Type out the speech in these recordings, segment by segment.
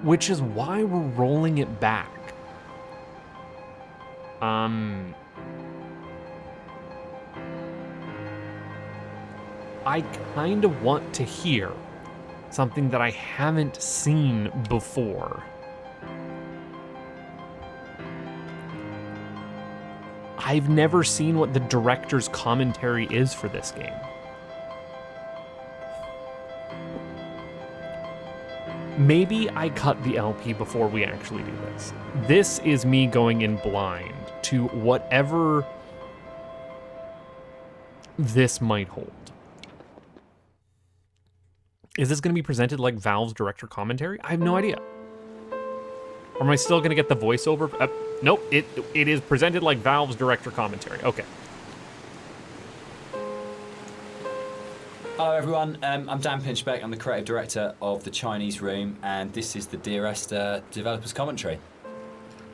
Which is why we're rolling it back. I kind of want to hear something that I haven't seen before. I've never seen what the director's commentary is for this game. Maybe I cut the LP before we actually do this. This is me going in blind to whatever this might hold. Is this going to be presented like Valve's director commentary? I have no idea. Or am I still going to get the voiceover? Nope, it is presented like Valve's director commentary. Okay. Hello everyone, I'm Dan Pinchbeck, I'm the creative director of The Chinese Room, and this is the Dear Esther developers commentary.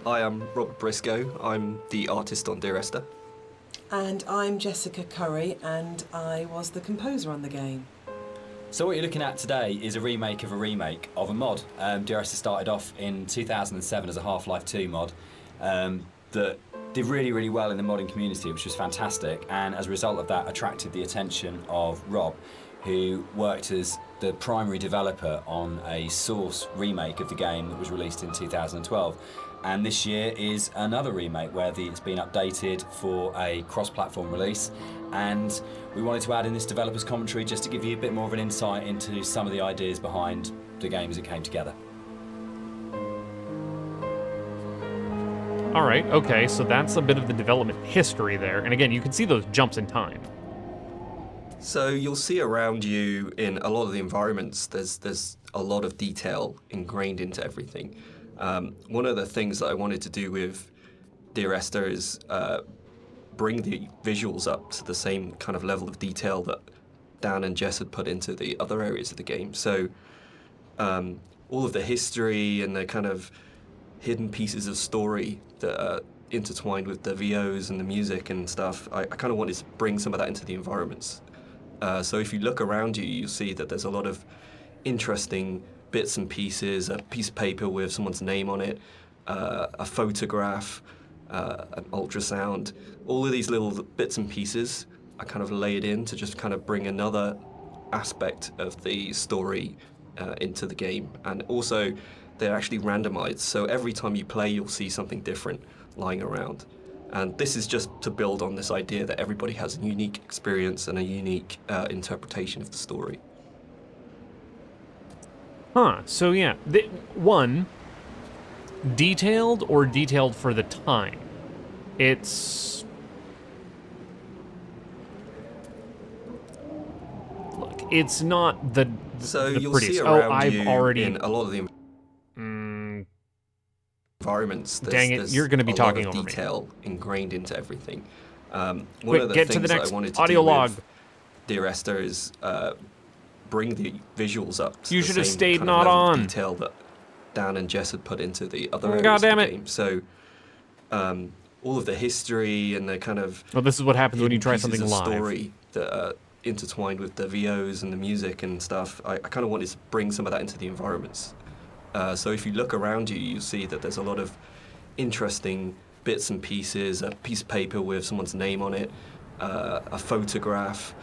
Hi, I'm Robert Briscoe, I'm the artist on Dear Esther. And I'm Jessica Curry, and I was the composer on the game. So what you're looking at today is a remake of a mod. Dear Esther started off in 2007 as a Half-Life 2 mod that did really, really well in the modding community, which was fantastic, and as a result of that attracted the attention of Rob, who worked as the primary developer on a Source remake of the game that was released in 2012. And this year is another remake where it's been updated for a cross-platform release, and we wanted to add in this developer's commentary just to give you a bit more of an insight into some of the ideas behind the game as it came together. All right, okay, so that's a bit of the development history there. And again, you can see those jumps in time. So you'll see around you in a lot of the environments, there's a lot of detail ingrained into everything. One of the things that I wanted to do with Dear Esther is bring the visuals up to the same kind of level of detail that Dan and Jess had put into the other areas of the game. So all of the history and the kind of hidden pieces of story that are intertwined with the VOs and the music and stuff, I kind of wanted to bring some of that into the environments. So if you look around you, you'll see that there's a lot of interesting bits and pieces, a piece of paper with someone's name on it, a photograph, an ultrasound. All of these little bits and pieces are kind of layered in to just kind of bring another aspect of the story into the game. And also, they're actually randomized, so every time you play, you'll see something different lying around. And this is just to build on this idea that everybody has a unique experience and a unique interpretation of the story. Huh, so yeah, one, detailed or detailed for the time. It's... Look, it's not the So the you'll prettiest. see around I've you already... in a lot of the environments, Dang it, you're going to be talking over me. Detail ingrained into everything. One Quick, of the get to things the that next I wanted to audio do log. with Dear Esther is bring the visuals up to You the should have same stayed kind of not level of on. detail that Dan and Jess had put into the other areas God of the damn it. game. So all of the history and the kind of Well, this is what happens when you try pieces something of live. story that are intertwined with the VOs and the music and stuff. I kind of wanted to bring some of that into the environments. So if you look around you, you'll see that there's a lot of interesting bits and pieces, a piece of paper with someone's name on it, a photograph,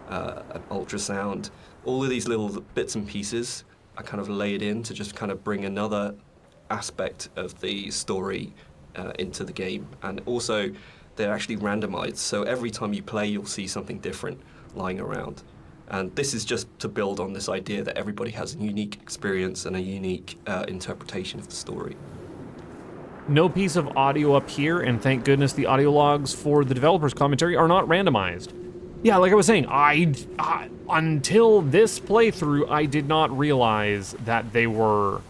an ultrasound. All of these little bits and pieces are kind of layered in to just kind of bring another aspect of the story into the game. And also, they're actually randomized, so every time you play, you'll see something different lying around. And this is just to build on this idea that everybody has a unique experience and a unique interpretation of the story. No piece of audio up here, and thank goodness the audio logs for the developer's commentary are not randomized. Yeah, like I was saying, I until this playthrough, I did not realize that they were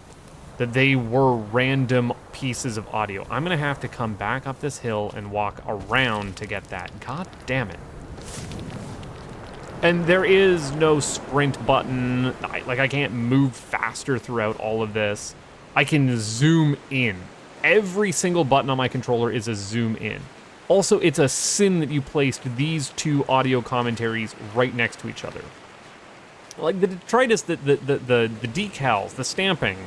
random pieces of audio. I'm gonna have to come back up this hill and walk around to get that. God damn it. And there is no sprint button. I can't move faster throughout all of this. I can zoom in. Every single button on my controller is a zoom in. Also, it's a sin that you placed these two audio commentaries right next to each other. Like the detritus, the decals, the stamping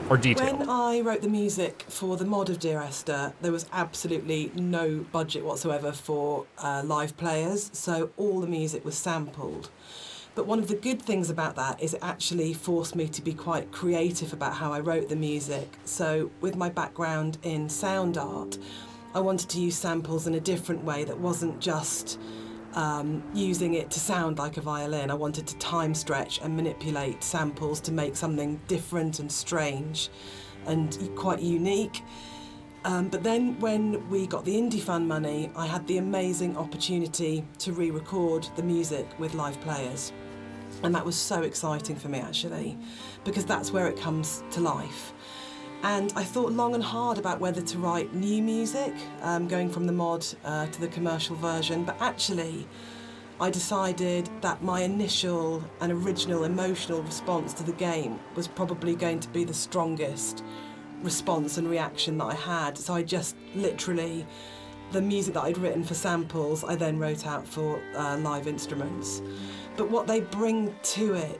are detailed. When I wrote the music for the mod of Dear Esther, there was absolutely no budget whatsoever for live players, so all the music was sampled. But one of the good things about that is it actually forced me to be quite creative about how I wrote the music. So with my background in sound art, I wanted to use samples in a different way that wasn't just using it to sound like a violin. I wanted to time stretch and manipulate samples to make something different and strange and quite unique. But then when we got the Indie Fund money, I had the amazing opportunity to re-record the music with live players. And that was so exciting for me, actually, because that's where it comes to life. And I thought long and hard about whether to write new music, going from the mod to the commercial version, but actually I decided that my initial and original emotional response to the game was probably going to be the strongest response and reaction that I had. So I just literally, the music that I'd written for samples, I then wrote out for live instruments. But what they bring to it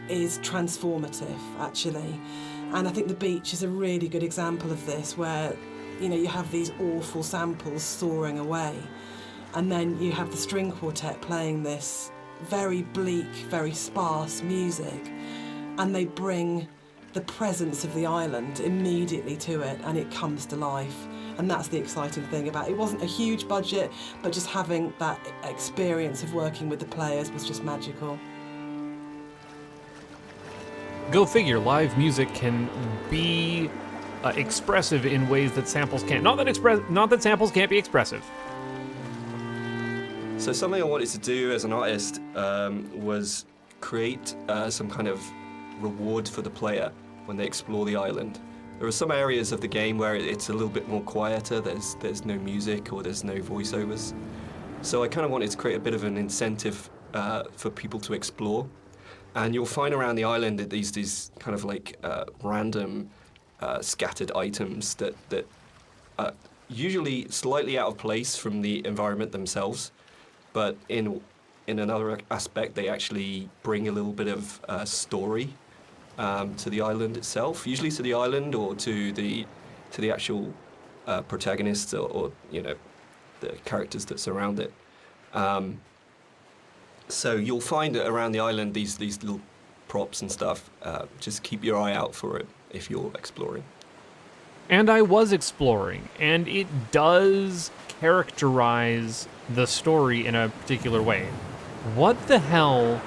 is transformative, actually. And I think The Beach is a really good example of this, where you have these awful samples soaring away, and then you have the string quartet playing this very bleak, very sparse music, and they bring the presence of the island immediately to it, and it comes to life. And that's the exciting thing about it. It wasn't a huge budget, but just having that experience of working with the players was just magical. Go figure, live music can be expressive in ways that samples can't. Not that samples can't be expressive. So something I wanted to do as an artist was create some kind of reward for the player when they explore the island. There are some areas of the game where it's a little bit more quieter, there's no music or there's no voiceovers. So I kind of wanted to create a bit of an incentive for people to explore. And you'll find around the island that these kind of like random scattered items that are usually slightly out of place from the environment themselves, but in another aspect they actually bring a little bit of story to the island itself, usually to the island or to the actual protagonists or the characters that surround it. So you'll find that around the island these little props and stuff. Just keep your eye out for it if you're exploring. And I was exploring, and it does characterize the story in a particular way. What the hell,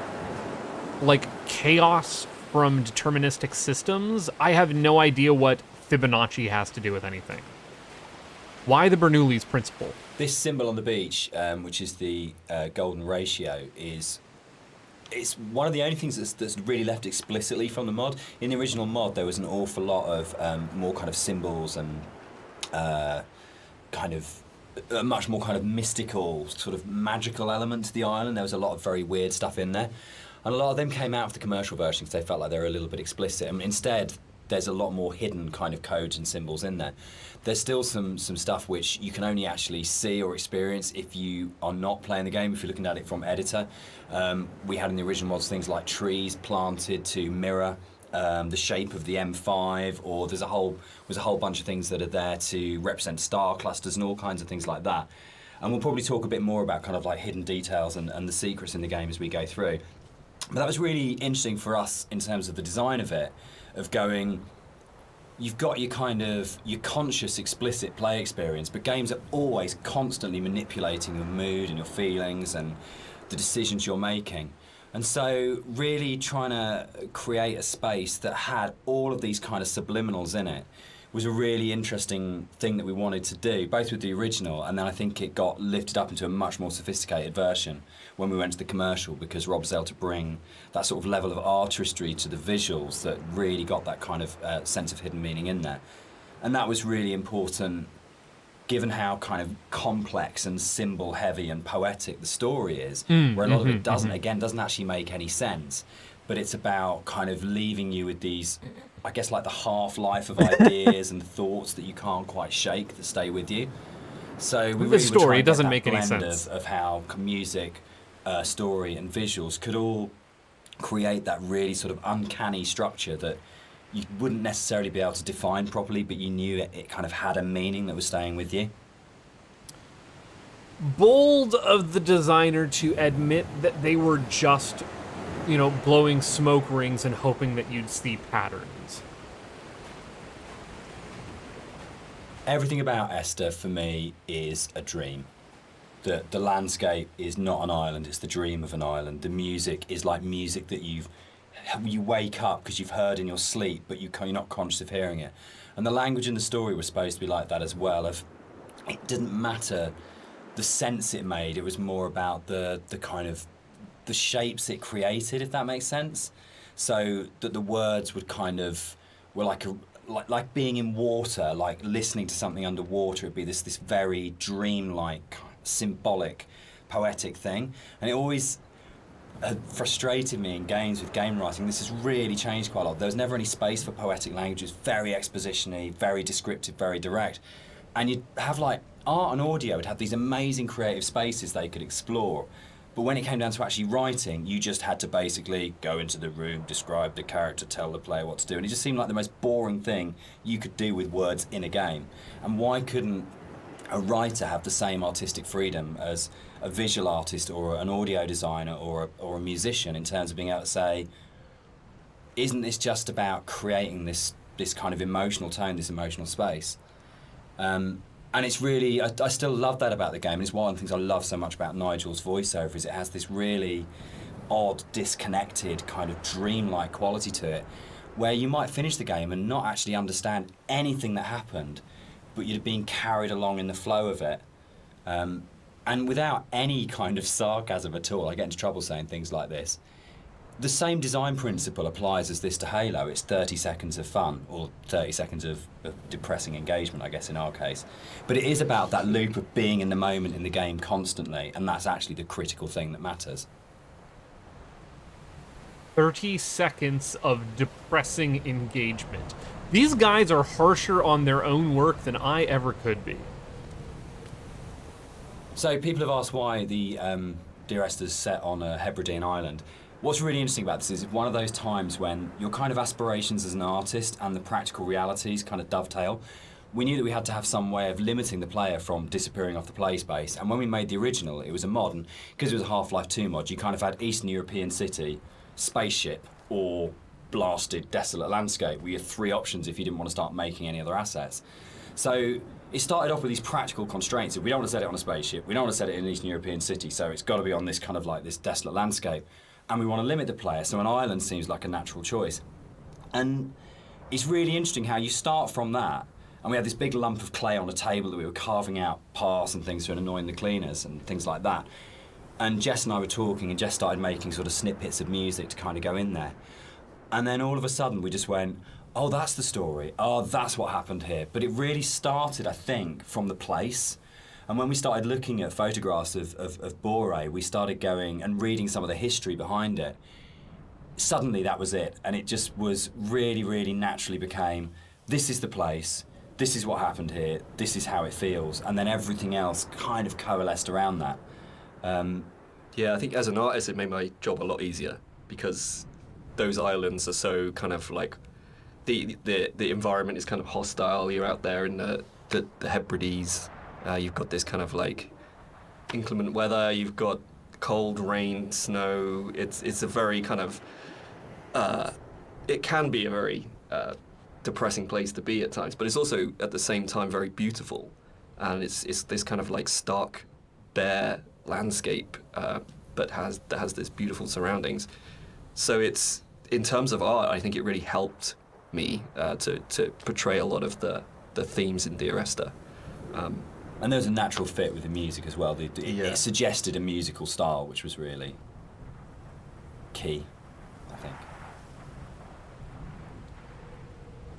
like chaos from deterministic systems? I have no idea what Fibonacci has to do with anything. Why the Bernoulli's principle? This symbol on the beach, which is the golden ratio, it's one of the only things that's really left explicitly from the mod. In the original mod, there was an awful lot of more kind of symbols and kind of a much more kind of mystical, sort of magical element to the island. There was a lot of very weird stuff in there. And a lot of them came out of the commercial version because they felt like they were a little bit explicit. And instead, there's a lot more hidden kind of codes and symbols in there. There's still some stuff which you can only actually see or experience if you are not playing the game, if you're looking at it from editor. We had in the original mods things like trees planted to mirror the shape of the M5, or there's a whole bunch of things that are there to represent star clusters and all kinds of things like that. And we'll probably talk a bit more about kind of like hidden details and the secrets in the game as we go through. But that was really interesting for us in terms of the design of it, of going, you've got your kind of, your conscious, explicit play experience, but games are always constantly manipulating your mood and your feelings and the decisions you're making. And so really trying to create a space that had all of these kind of subliminals in it was a really interesting thing that we wanted to do, both with the original, and then I think it got lifted up into a much more sophisticated version when we went to the commercial, because Rob was able to bring that sort of level of artistry to the visuals that really got that kind of sense of hidden meaning in there. And that was really important, given how kind of complex and symbol heavy and poetic the story is, where a lot of it doesn't actually make any sense, but it's about kind of leaving you with these, I guess, like the half-life of ideas and thoughts that you can't quite shake that stay with you. So we The really story were trying to doesn't get make that any blend sense. of how music story and visuals could all create that really sort of uncanny structure that you wouldn't necessarily be able to define properly, but you knew it kind of had a meaning that was staying with you. Bold of the designer to admit that they were just, blowing smoke rings and hoping that you'd see patterns. Everything about Esther, for me, is a dream. The landscape is not an island, it's the dream of an island. The music is like music that you wake up because you've heard in your sleep, but you're not conscious of hearing it. And the language in the story was supposed to be like that as well. It didn't matter the sense it made, it was more about the kind of the shapes it created, if that makes sense. So that the words would were like being in water, like listening to something underwater. It'd be this very dreamlike, symbolic, poetic thing. And it always had frustrated me in games with game writing. This has really changed quite a lot. There was never any space for poetic language. It's very exposition-y, very descriptive, very direct. And you'd have like art and audio would have these amazing creative spaces they could explore. But when it came down to actually writing, you just had to basically go into the room, describe the character, tell the player what to do. And it just seemed like the most boring thing you could do with words in a game. And why couldn't a writer have the same artistic freedom as a visual artist or an audio designer or a musician in terms of being able to say, isn't this just about creating this kind of emotional tone, this emotional space? And it's really, I still love that about the game. And it's one of the things I love so much about Nigel's voiceover is it has this really odd, disconnected, kind of dreamlike quality to it, where you might finish the game and not actually understand anything that happened, but you'd been carried along in the flow of it. And without any kind of sarcasm at all, I get into trouble saying things like this, the same design principle applies as this to Halo. It's 30 seconds of fun, or 30 seconds of depressing engagement, I guess, in our case. But it is about that loop of being in the moment in the game constantly, and that's actually the critical thing that matters. 30 seconds of depressing engagement. These guys are harsher on their own work than I ever could be. So people have asked why the Dear Esther's set on a Hebridean island. What's really interesting about this is it's one of those times when your kind of aspirations as an artist and the practical realities kind of dovetail. We knew that we had to have some way of limiting the player from disappearing off the play space, and when we made the original, it was a mod, and because it was a Half-Life 2 mod, you kind of had Eastern European city, spaceship, or blasted, desolate landscape, where you had three options if you didn't want to start making any other assets. So it started off with these practical constraints. We don't want to set it on a spaceship, we don't want to set it in an Eastern European city, so it's got to be on this kind of like this desolate landscape. And we want to limit the player, so an island seems like a natural choice. And it's really interesting how you start from that, and we had this big lump of clay on a table that we were carving out paths and things to annoying the cleaners and things like that. And Jess and I were talking, and Jess started making sort of snippets of music to kind of go in there. And then all of a sudden we just went, oh, that's the story. Oh, that's what happened here. But it really started, I think, from the place. And when we started looking at photographs of Bore, we started going and reading some of the history behind it. Suddenly that was it. And it just was really, really naturally became, this is the place, this is what happened here, this is how it feels. And then everything else kind of coalesced around that. Yeah, I think as an artist, it made my job a lot easier because those islands are so kind of like, the environment is kind of hostile. You're out there in the Hebrides. You've got this kind of like inclement weather. You've got cold, rain, snow. It's a very kind of it can be a very depressing place to be at times, but it's also at the same time very beautiful, and it's this kind of like stark, bare landscape, but has this beautiful surroundings. So it's in terms of art, I think it really helped me to portray a lot of the themes in Dear Esther. And there was a natural fit with the music as well. It suggested a musical style, which was really key, I think.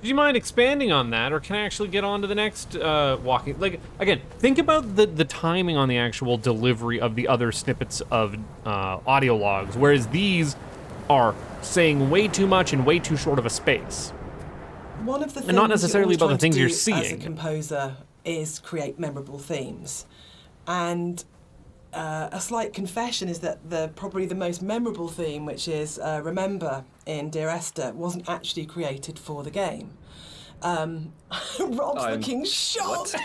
Do you mind expanding on that, or can I actually get on to the next walking? Like, again, think about the timing on the actual delivery of the other snippets of audio logs, whereas these are saying way too much in way too short of a space. One of the things and not necessarily about the things you're as a seeing. composer is create memorable themes. And a slight confession is that probably the most memorable theme, which is Remember in Dear Esther, wasn't actually created for the game. Rob's looking shocked.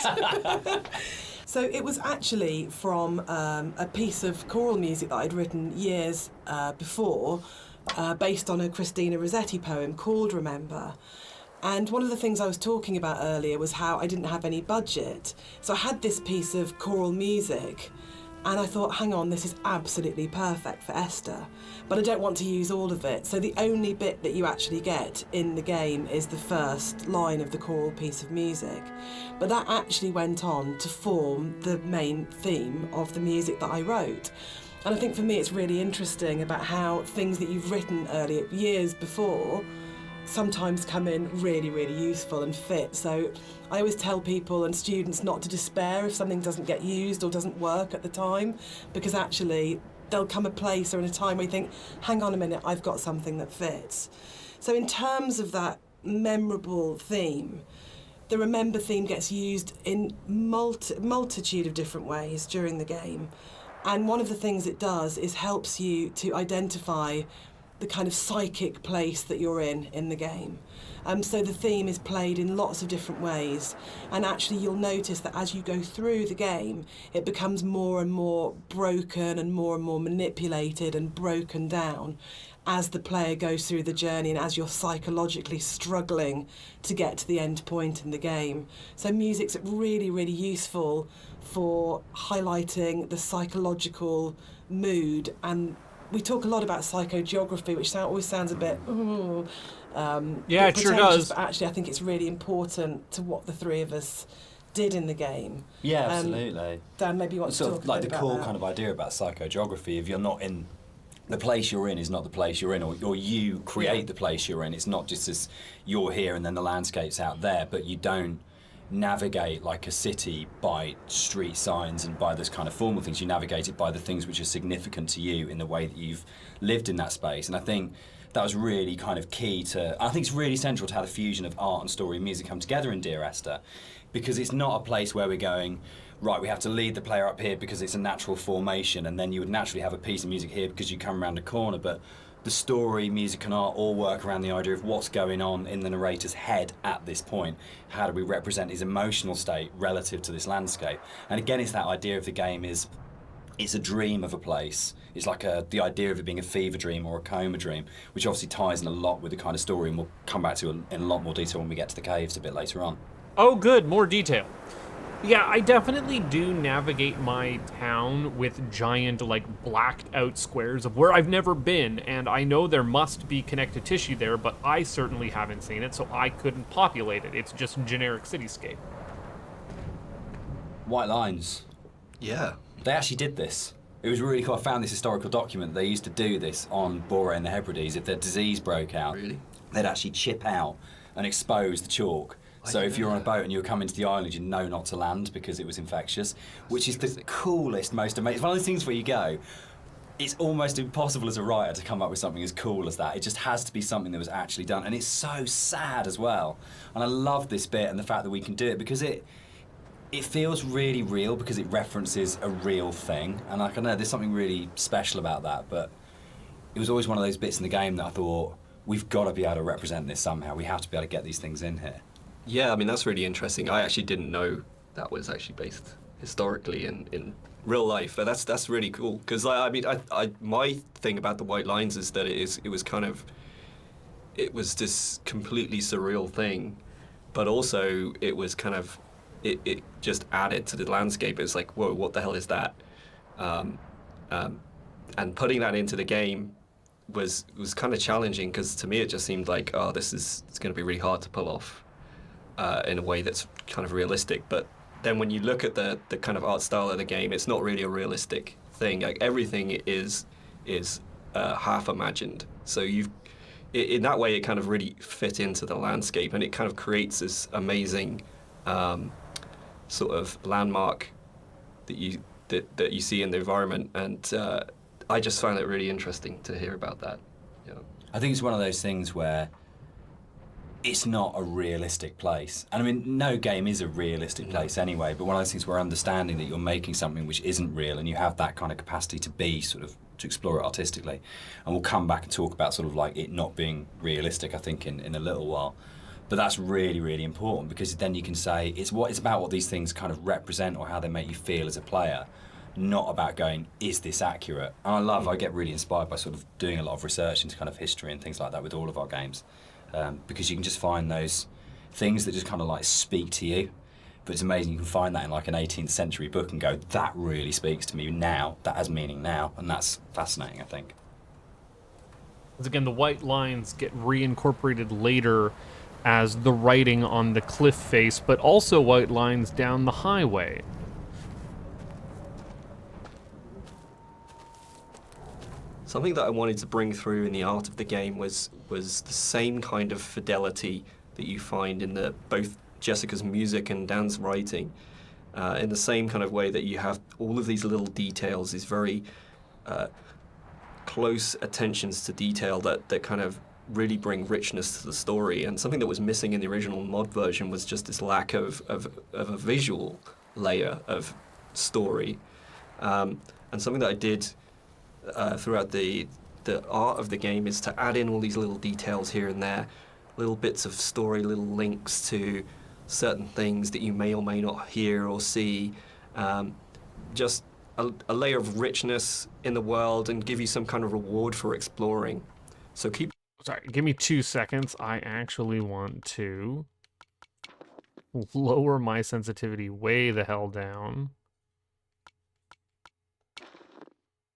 So it was actually from a piece of choral music that I'd written years before, based on a Christina Rossetti poem called Remember. And one of the things I was talking about earlier was how I didn't have any budget. So I had this piece of choral music, and I thought, hang on, this is absolutely perfect for Esther, but I don't want to use all of it. So the only bit that you actually get in the game is the first line of the choral piece of music. But that actually went on to form the main theme of the music that I wrote. And I think for me it's really interesting about how things that you've written earlier, years before, sometimes come in really, really useful and fit. So I always tell people and students not to despair if something doesn't get used or doesn't work at the time, because actually there'll come a place or in a time where you think, hang on a minute, I've got something that fits. So in terms of that memorable theme, the Remember theme gets used in multitude of different ways during the game. And one of the things it does is helps you to identify the kind of psychic place that you're in the game. So the theme is played in lots of different ways, and actually you'll notice that as you go through the game, it becomes more and more broken and more manipulated and broken down as the player goes through the journey and as you're psychologically struggling to get to the end point in the game. So music's really, really useful for highlighting the psychological mood, and we talk a lot about psychogeography, which always sounds a bit, yeah, it sure does. But actually, I think it's really important to what the three of us did in the game. Yeah, absolutely. Dan, maybe you want to talk sort of like a bit the about core that. kind of idea about psychogeography. If you're not in the place you're in, is not the place you're in, or you create the place you're in. It's not just as you're here and then the landscape's out there, but you don't navigate like a city by street signs and by those kind of formal things. You navigate it by the things which are significant to you in the way that you've lived in that space. And I think that was really kind of key to, I think it's really central to how the fusion of art and story and music come together in Dear Esther, because it's not a place where we're going, right, we have to lead the player up here because it's a natural formation, and then you would naturally have a piece of music here because you come around a corner. But the story, music and art all work around the idea of what's going on in the narrator's head at this point. How do we represent his emotional state relative to this landscape? And again, it's that idea of the game is, it's a dream of a place. It's like the idea of it being a fever dream or a coma dream, which obviously ties in a lot with the kind of story, and we'll come back to in a lot more detail when we get to the caves a bit later on. Oh, good, more detail. Yeah, I definitely do navigate my town with giant, like, blacked out squares of where I've never been, and I know there must be connective tissue there, but I certainly haven't seen it, so I couldn't populate it. It's just generic cityscape. White lines. Yeah. They actually did this. It was really cool. I found this historical document. They used to do this on Bore and the Hebrides. If their disease broke out, Really? they'd actually chip out and expose the chalk. So if you're on a boat and you were coming to the island, you know not to land because it was infectious, which is the coolest, most amazing. It's one of those things where you go, it's almost impossible as a writer to come up with something as cool as that. It just has to be something that was actually done. And it's so sad as well. And I love this bit and the fact that we can do it because it feels really real because it references a real thing. And I don't know, there's something really special about that. But it was always one of those bits in the game that I thought, we've got to be able to represent this somehow. We have to be able to get these things in here. Yeah, I mean, that's really interesting. I actually didn't know that was actually based historically in real life, but that's really cool. Because I mean, my thing about the white lines is that it was this completely surreal thing, but also it was kind of, it just added to the landscape. It's like, whoa, what the hell is that? And putting that into the game was kind of challenging because to me it just seemed like, oh, it's going to be really hard to pull off. In a way that's kind of realistic, but then when you look at the kind of art style of the game, it's not really a realistic thing. Like everything is half imagined. So in that way, it kind of really fit into the landscape, and it kind of creates this amazing sort of landmark that you see in the environment. And I just found it really interesting to hear about that. Yeah. I think it's one of those things where it's not a realistic place. And I mean, no game is a realistic place anyway, but one of those things where understanding that you're making something which isn't real and you have that kind of capacity to be to explore it artistically. And we'll come back and talk about sort of like it not being realistic, I think, in a little while. But that's really, really important, because then you can say it's about what these things kind of represent or how they make you feel as a player, not about going, is this accurate? And I get really inspired by sort of doing a lot of research into kind of history and things like that with all of our games. Because you can just find those things that just kind of like speak to you. But it's amazing you can find that in like an 18th century book and go, that really speaks to me now, that has meaning now, and that's fascinating, I think. Once again, the white lines get reincorporated later as the writing on the cliff face, but also white lines down the highway. Something that I wanted to bring through in the art of the game was the same kind of fidelity that you find in both Jessica's music and Dan's writing. In the same kind of way that you have all of these little details, these very close attentions to detail that kind of really bring richness to the story. And something that was missing in the original mod version was just this lack of a visual layer of story. And something that I did throughout the art of the game is to add in all these little details here and there, little bits of story, little links to certain things that you may or may not hear or see, just a layer of richness in the world, and give you some kind of reward for exploring. So Sorry, give me 2 seconds. I actually want to lower my sensitivity way the hell down.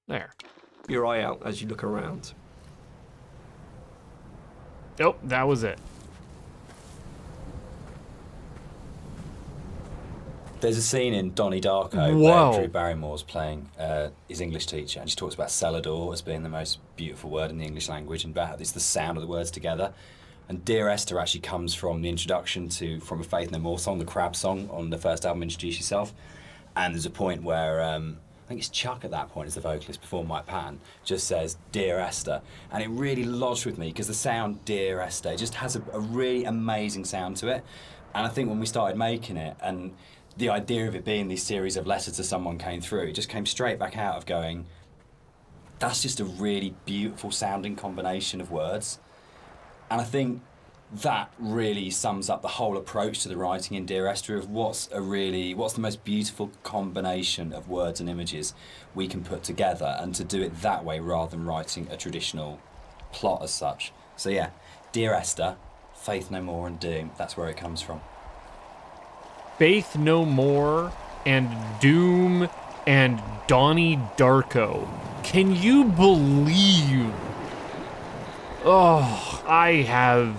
There. your eye out as you look around. Nope, that was it. There's a scene in Donnie Darko Whoa. where Drew Barrymore's playing his English teacher, and she talks about Celador as being the most beautiful word in the English language, and about it's the sound of the words together. And Dear Esther actually comes from the introduction from a Faith No More song, the Crab song on the first album, Introduce Yourself. And there's a point where, I think it's Chuck at that point is the vocalist before Mike Patton, just says, Dear Esther. And it really lodged with me because the sound Dear Esther just has a really amazing sound to it. And I think when we started making it, and the idea of it being these series of letters to someone came through, it just came straight back out of going, that's just a really beautiful sounding combination of words. And I think that really sums up the whole approach to the writing in Dear Esther of what's the most beautiful combination of words and images we can put together, and to do it that way rather than writing a traditional plot as such. So yeah, Dear Esther, Faith No More and Doom, that's where it comes from. Faith No More and Doom and Donnie Darko. Can you believe? Oh, I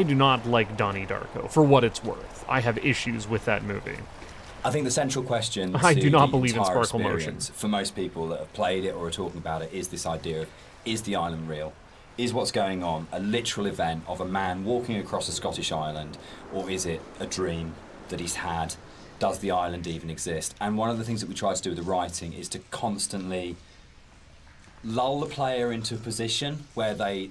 do not like Donnie Darko, for what it's worth. I have issues with that movie. I think the central question I to do not the believe in entire sparkle experience for most people that have played it or are talking about it is this idea of, is the island real? Is what's going on a literal event of a man walking across a Scottish island, or is it a dream that he's had? Does the island even exist? And one of the things that we try to do with the writing is to constantly lull the player into a position where they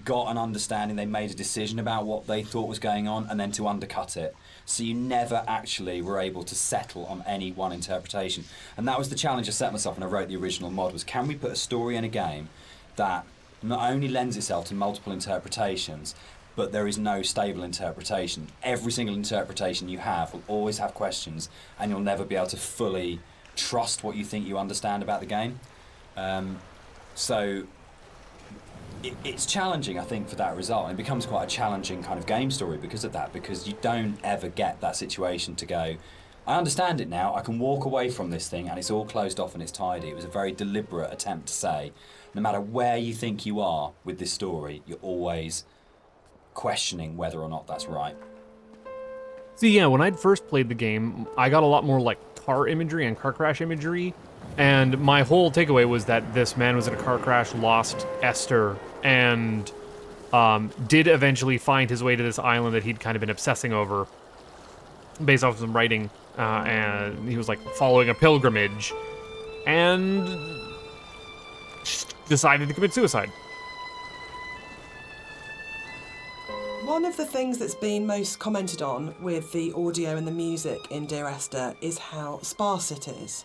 got an understanding, they made a decision about what they thought was going on, and then to undercut it. So you never actually were able to settle on any one interpretation. And that was the challenge I set myself when I wrote the original mod, was can we put a story in a game that not only lends itself to multiple interpretations, but there is no stable interpretation. Every single interpretation you have will always have questions, and you'll never be able to fully trust what you think you understand about the game. So it's challenging, I think, for that result, and it becomes quite a challenging kind of game story because of that, because you don't ever get that situation to go, I understand it now, I can walk away from this thing and it's all closed off and it's tidy. It was a very deliberate attempt to say, no matter where you think you are with this story, you're always questioning whether or not that's right. See, yeah, when I'd first played the game, I got a lot more like car imagery and car crash imagery, and my whole takeaway was that this man was in a car crash, lost Esther, and did eventually find his way to this island that he'd kind of been obsessing over based off of some writing, and he was like following a pilgrimage and just decided to commit suicide. One of the things that's been most commented on with the audio and the music in Dear Esther is how sparse it is.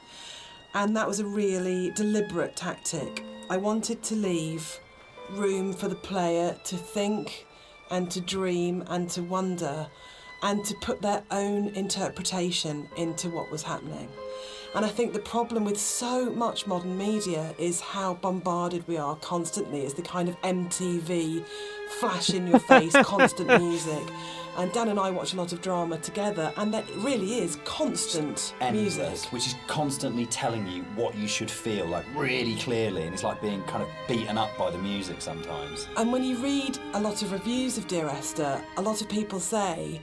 And that was a really deliberate tactic. I wanted to leave room for the player to think and to dream and to wonder and to put their own interpretation into what was happening. And I think the problem with so much modern media is how bombarded we are constantly. It's the kind of MTV, flash in your face, constant music. And Dan and I watch a lot of drama together, and that really is constant Endless, music. which is constantly telling you what you should feel, like really clearly, and it's like being kind of beaten up by the music sometimes. And when you read a lot of reviews of Dear Esther, a lot of people say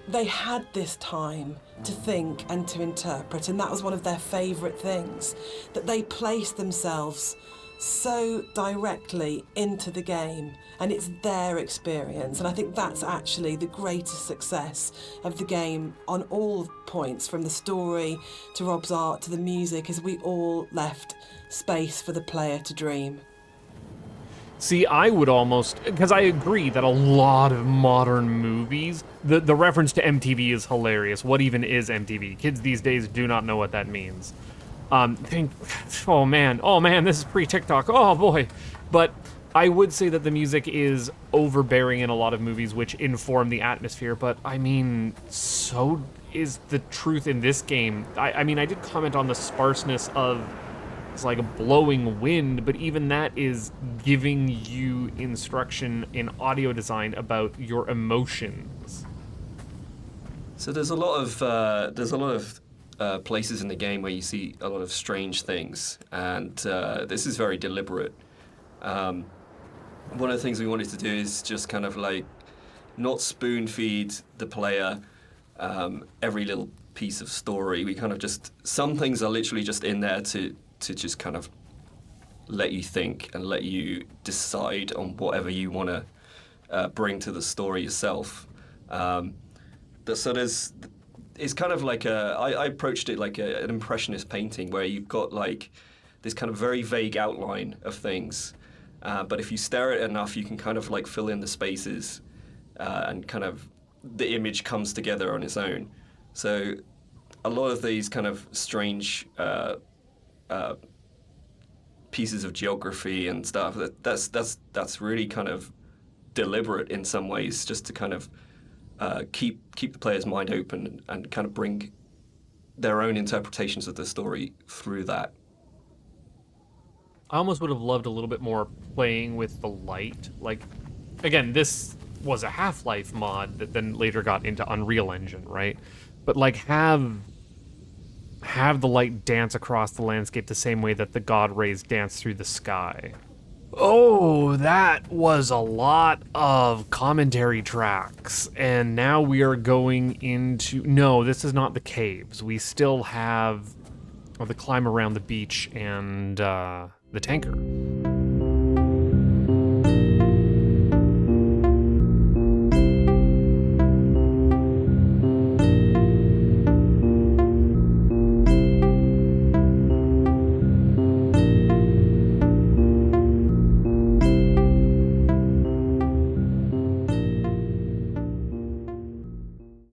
they had this time to think and to interpret, and that was one of their favourite things, that they placed themselves so directly into the game, and it's their experience. And I think that's actually the greatest success of the game on all points, from the story to Rob's art to the music, is we all left space for the player to dream. See, I would almost, because I agree that a lot of modern movies, the reference to MTV is hilarious. What even is MTV? Kids these days do not know what that means. Oh man, this is pre-TikTok, oh boy. But I would say that the music is overbearing in a lot of movies, which inform the atmosphere, but I mean, so is the truth in this game. I mean, I did comment on the sparseness of, it's like a blowing wind, but even that is giving you instruction in audio design about your emotions. So there's a lot of places in the game where you see a lot of strange things, and this is very deliberate. One of the things we wanted to do is just kind of like not spoon feed the player every little piece of story. We kind of just, some things are literally just in there to just kind of let you think and let you decide on whatever you want to bring to the story yourself. So it's kind of like I approached it like an impressionist painting, where you've got like this kind of very vague outline of things, but if you stare at it enough, you can kind of like fill in the spaces, and kind of the image comes together on its own. So a lot of these kind of strange pieces of geography and stuff, that's really kind of deliberate in some ways, just to kind of keep the player's mind open and kind of bring their own interpretations of the story through that. I almost would have loved a little bit more playing with the light. Like, again, this was a Half-Life mod that then later got into Unreal Engine, right? But like have the light dance across the landscape the same way that the god rays dance through the sky. Oh, that was a lot of commentary tracks. And now we are going into... No, this is not the caves. We still have the climb around the beach and the tanker.